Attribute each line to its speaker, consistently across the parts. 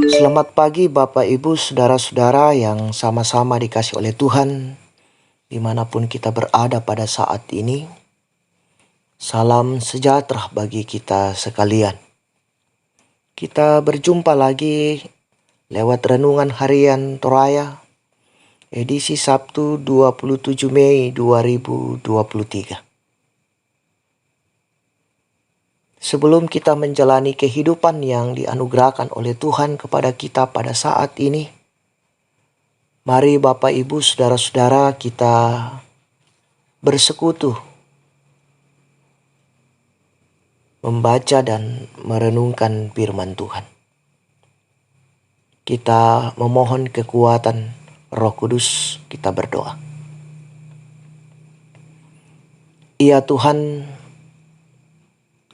Speaker 1: Selamat pagi Bapak Ibu Saudara-saudara yang sama-sama dikasih oleh Tuhan dimanapun kita berada pada saat ini. Salam sejahtera bagi kita sekalian. Kita berjumpa lagi lewat Renungan Harian Toraya edisi Sabtu 27 Mei 2023. Sebelum kita menjalani kehidupan yang dianugerahkan oleh Tuhan kepada kita pada saat ini, mari Bapak Ibu Saudara-saudara kita bersekutu membaca dan merenungkan firman Tuhan. Kita memohon kekuatan Roh Kudus, kita berdoa. Ya Tuhan,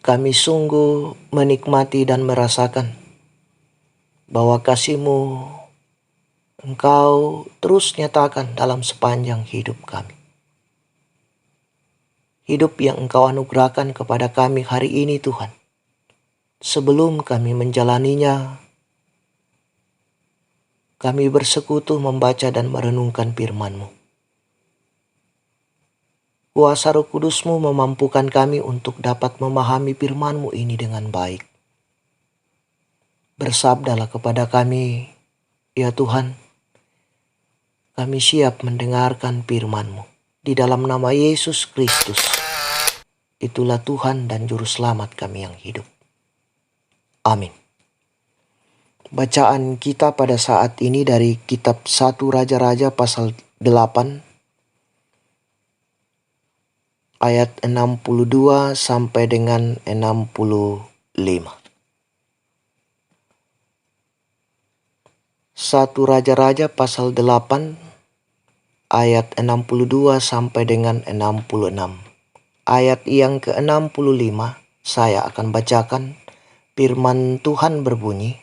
Speaker 1: kami sungguh menikmati dan merasakan bahwa kasih-Mu Engkau terus nyatakan dalam sepanjang hidup kami. Hidup yang Engkau anugerahkan kepada kami hari ini Tuhan. Sebelum kami menjalaninya, kami bersekutu membaca dan merenungkan firman-Mu. Kuasa Roh Kudus-Mu memampukan kami untuk dapat memahami firman-Mu ini dengan baik. Bersabdalah kepada kami, ya Tuhan, kami siap mendengarkan firman-Mu. Di dalam nama Yesus Kristus, itulah Tuhan dan Juru Selamat kami yang hidup. Amin. Bacaan kita pada saat ini dari kitab 1 Raja-Raja pasal 8 ayat 62 sampai dengan 65. 1 Raja-Raja pasal 8 ayat 62 sampai dengan 66. Ayat yang ke-65 saya akan bacakan. Firman Tuhan berbunyi,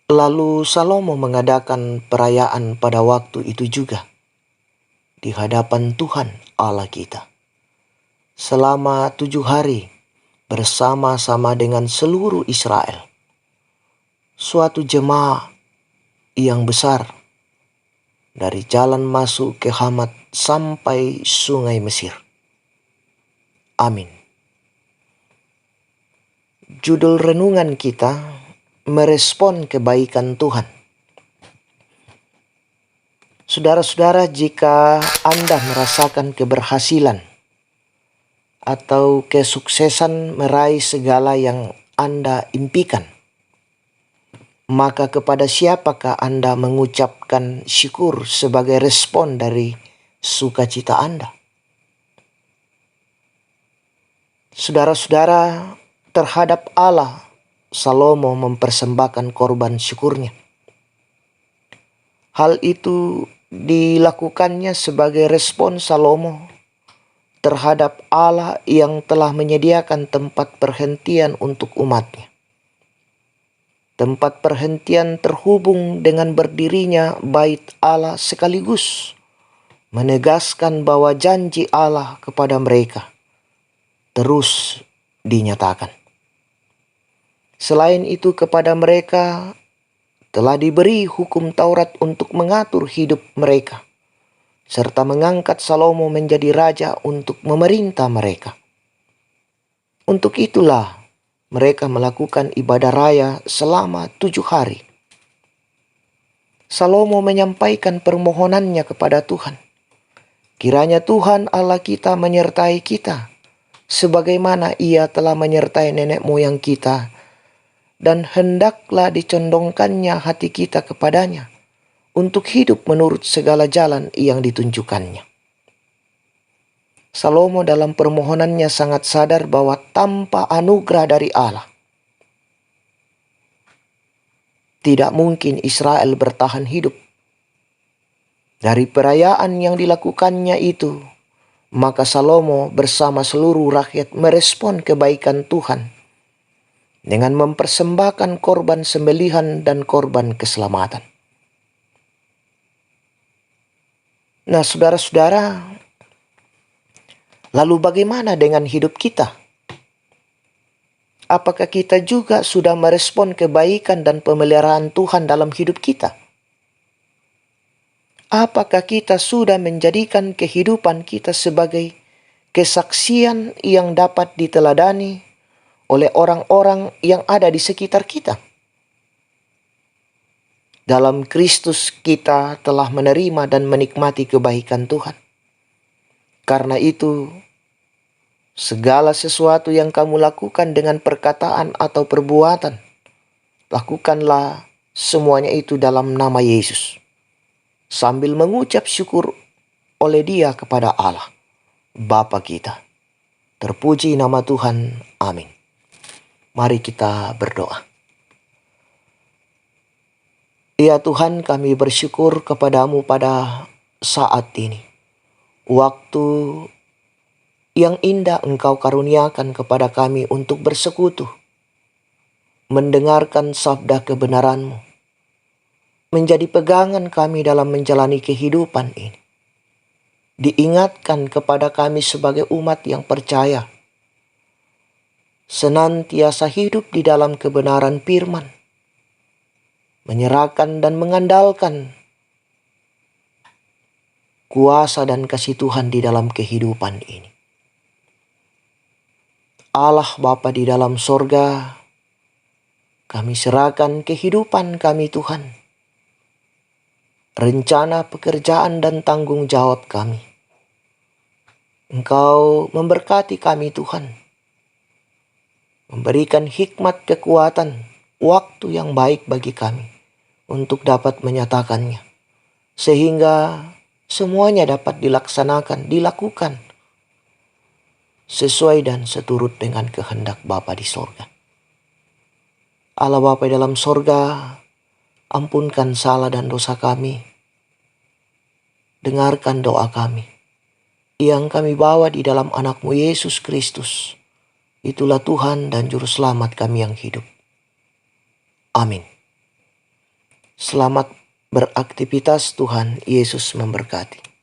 Speaker 1: lalu Salomo mengadakan perayaan pada waktu itu juga di hadapan Tuhan Allah kita selama 7 hari bersama-sama dengan seluruh Israel. Suatu jemaah yang besar dari jalan masuk ke Hamat sampai sungai Mesir. Amin. Judul renungan kita, merespon kebaikan Tuhan. Saudara-saudara, jika Anda merasakan keberhasilan atau kesuksesan meraih segala yang Anda impikan, maka kepada siapakah Anda mengucapkan syukur sebagai respon dari sukacita Anda? Saudara-saudara, terhadap Allah, Salomo mempersembahkan korban syukurnya. Hal itu dilakukannya sebagai respon Salomo terhadap Allah yang telah menyediakan tempat perhentian untuk umatnya. Tempat perhentian terhubung dengan berdirinya bait Allah sekaligus menegaskan bahwa janji Allah kepada mereka terus dinyatakan. Selain itu kepada mereka telah diberi hukum Taurat untuk mengatur hidup mereka, serta mengangkat Salomo menjadi raja untuk memerintah mereka. Untuk itulah mereka melakukan ibadah raya selama 7 hari. Salomo menyampaikan permohonannya kepada Tuhan. Kiranya Tuhan Allah kita menyertai kita, sebagaimana Ia telah menyertai nenek moyang kita, dan hendaklah dicondongkannya hati kita kepadanya untuk hidup menurut segala jalan yang ditunjukkannya. Salomo dalam permohonannya sangat sadar bahwa tanpa anugerah dari Allah, tidak mungkin Israel bertahan hidup. Dari perayaan yang dilakukannya itu, maka Salomo bersama seluruh rakyat merespon kebaikan Tuhan dengan mempersembahkan korban sembelihan dan korban keselamatan. Nah, saudara-saudara, lalu bagaimana dengan hidup kita? Apakah kita juga sudah merespon kebaikan dan pemeliharaan Tuhan dalam hidup kita? Apakah kita sudah menjadikan kehidupan kita sebagai kesaksian yang dapat diteladani oleh orang-orang yang ada di sekitar kita? Dalam Kristus kita telah menerima dan menikmati kebaikan Tuhan. Karena itu, segala sesuatu yang kamu lakukan dengan perkataan atau perbuatan, lakukanlah semuanya itu dalam nama Yesus, sambil mengucap syukur oleh Dia kepada Allah, Bapa kita. Terpuji nama Tuhan. Amin. Mari kita berdoa. Ya Tuhan, kami bersyukur kepadamu pada saat ini. Waktu yang indah Engkau karuniakan kepada kami untuk bersekutu, mendengarkan sabda kebenaran-Mu, menjadi pegangan kami dalam menjalani kehidupan ini. Diingatkan kepada kami sebagai umat yang percaya, senantiasa hidup di dalam kebenaran firman, menyerahkan dan mengandalkan kuasa dan kasih Tuhan di dalam kehidupan ini. Allah Bapa di dalam sorga, kami serahkan kehidupan kami Tuhan, rencana pekerjaan dan tanggung jawab kami. Engkau memberkati kami Tuhan, memberikan hikmat, kekuatan, waktu yang baik bagi kami untuk dapat menyatakannya, sehingga semuanya dapat dilaksanakan, dilakukan sesuai dan seturut dengan kehendak Bapa di sorga. Allah Bapa dalam sorga, ampunkan salah dan dosa kami. Dengarkan doa kami yang kami bawa di dalam anak-Mu Yesus Kristus. Itulah Tuhan dan Juru Selamat kami yang hidup. Amin. Selamat beraktivitas, Tuhan Yesus memberkati.